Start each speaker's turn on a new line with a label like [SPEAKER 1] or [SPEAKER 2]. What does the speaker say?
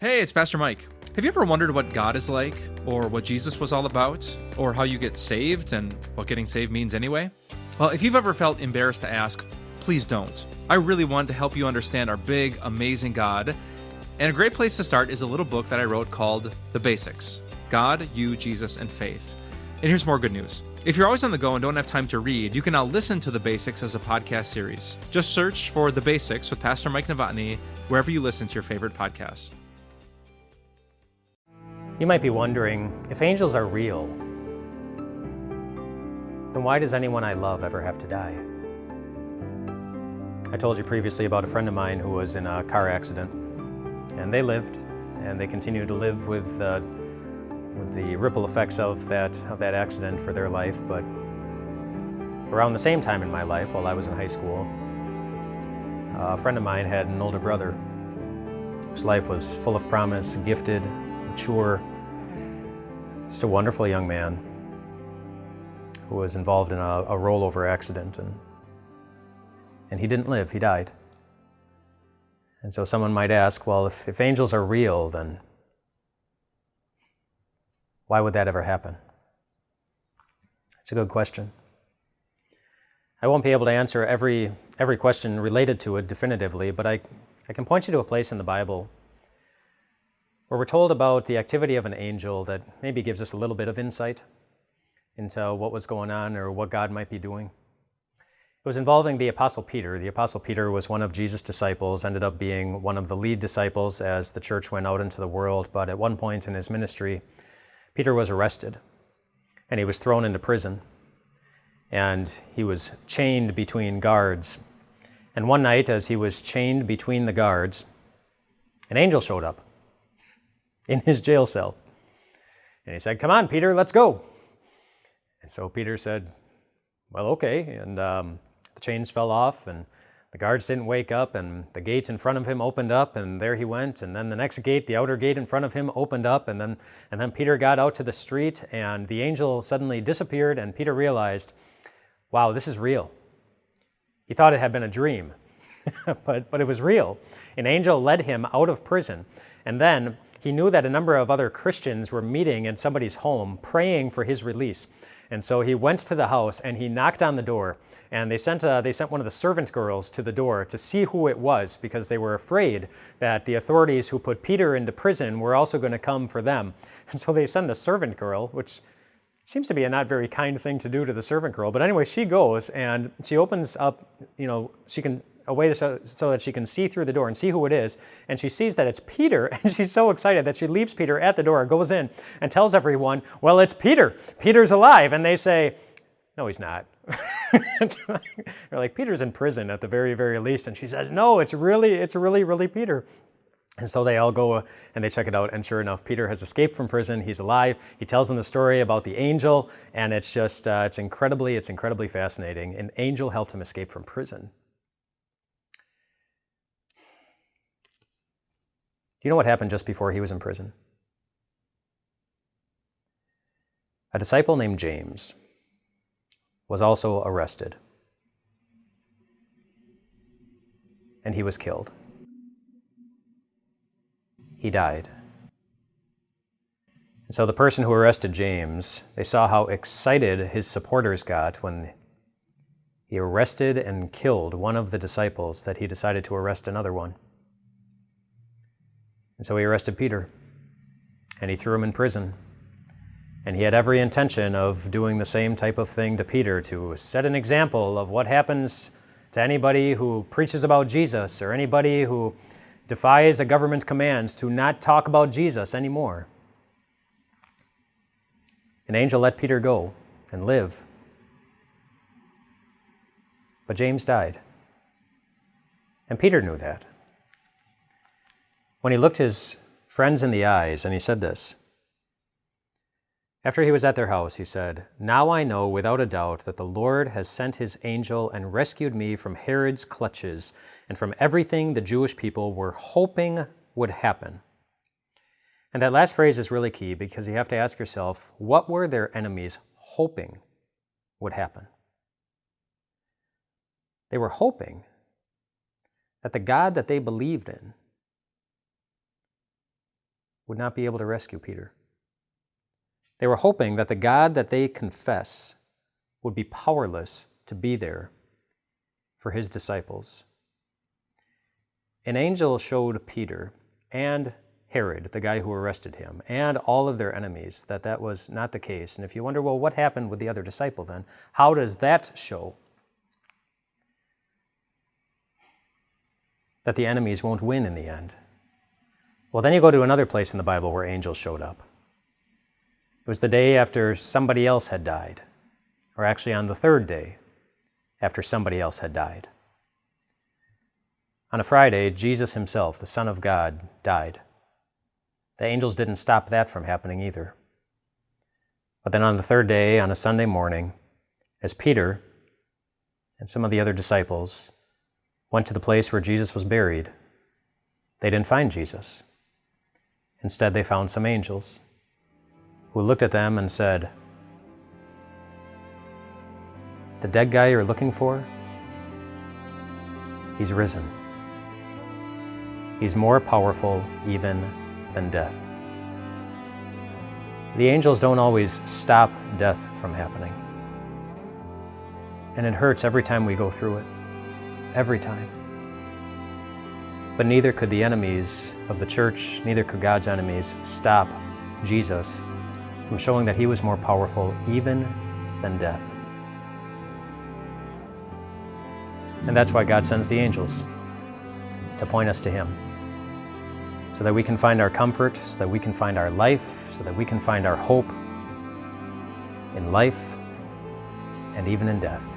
[SPEAKER 1] Hey, it's Pastor Mike. Have you ever wondered what God is like, or what Jesus was all about, or how you get saved and what getting saved means anyway? Well, if you've ever felt embarrassed to ask, please don't. I really want to help you understand our big, amazing God. And a great place to start is a little book that I wrote called The Basics: God, You, Jesus, and Faith. And here's more good news. If you're always on the go and don't have time to read, you can now listen to The Basics as a podcast series. Just search for The Basics with Pastor Mike Novotny wherever you listen to your favorite podcasts.
[SPEAKER 2] You might be wondering, if angels are real, then why does anyone I love ever have to die? I told you previously about a friend of mine who was in a car accident, and they lived, and they continue to live with the ripple effects of that accident for their life. But around the same time in my life, while I was in high school, a friend of mine had an older brother whose life was full of promise, gifted, mature, just a wonderful young man who was involved in a rollover accident, and he didn't live, he died. And so someone might ask, well, if angels are real, then why would that ever happen? It's a good question. I won't be able to answer every question related to it definitively, but I can point you to a place in the Bible where we're told about the activity of an angel that maybe gives us a little bit of insight into what was going on or what God might be doing. It was involving the Apostle Peter. The Apostle Peter was one of Jesus' disciples, ended up being one of the lead disciples as the church went out into the world, but at one point in his ministry, Peter was arrested, and he was thrown into prison, and he was chained between guards. And one night, as he was chained between the guards, an angel showed up in his jail cell. And he said, "Come on, Peter, let's go." And so Peter said, "Well, okay." And the chains fell off, and the guards didn't wake up, and the gate in front of him opened up, and there he went. And then the next gate, the outer gate in front of him, opened up, and then Peter got out to the street, and the angel suddenly disappeared, and Peter realized, wow, this is real. He thought it had been a dream, but it was real. An angel led him out of prison, and then he knew that a number of other Christians were meeting in somebody's home, praying for his release. And so he went to the house and he knocked on the door, and they sent one of the servant girls to the door to see who it was, because they were afraid that the authorities who put Peter into prison were also going to come for them. And so they send the servant girl, which seems to be a not very kind thing to do to the servant girl. But anyway, she goes and she opens up, she can a way so that she can see through the door and see who it is, and she sees that it's Peter, and she's so excited that she leaves Peter at the door, goes in, and tells everyone, well, it's Peter. Peter's alive. And they say, no, he's not. They're like, Peter's in prison at the very, very least. And she says, no, it's really Peter. And so they all go and they check it out, and sure enough, Peter has escaped from prison. He's alive. He tells them the story about the angel, and it's just, it's incredibly fascinating. An angel helped him escape from prison. Do you know what happened just before he was in prison? A disciple named James was also arrested, and he was killed. He died. And so the person who arrested James, they saw how excited his supporters got when he arrested and killed one of the disciples, that he decided to arrest another one. And so he arrested Peter, and he threw him in prison. And he had every intention of doing the same type of thing to Peter, to set an example of what happens to anybody who preaches about Jesus, or anybody who defies a government commands to not talk about Jesus anymore. An angel let Peter go and live. But James died. And Peter knew that. When he looked his friends in the eyes, and he said this. After he was at their house, he said, "Now I know without a doubt that the Lord has sent his angel and rescued me from Herod's clutches and from everything the Jewish people were hoping would happen." And that last phrase is really key, because you have to ask yourself, what were their enemies hoping would happen? They were hoping that the God that they believed in would not be able to rescue Peter. They were hoping that the God that they confess would be powerless to be there for his disciples. An angel showed Peter and Herod, the guy who arrested him, and all of their enemies that was not the case. And if you wonder, well, what happened with the other disciple then? How does that show that the enemies won't win in the end? Well, then you go to another place in the Bible where angels showed up. It was the day after somebody else had died, or actually on the third day after somebody else had died. On a Friday, Jesus himself, the Son of God, died. The angels didn't stop that from happening either. But then on the third day, on a Sunday morning, as Peter and some of the other disciples went to the place where Jesus was buried, they didn't find Jesus. Instead, they found some angels who looked at them and said, "The dead guy you're looking for, he's risen. He's more powerful even than death." The angels don't always stop death from happening. And it hurts every time we go through it. Every time. But neither could the enemies of the church, neither could God's enemies stop Jesus from showing that he was more powerful even than death. And that's why God sends the angels, to point us to him, so that we can find our comfort, so that we can find our life, so that we can find our hope in life and even in death.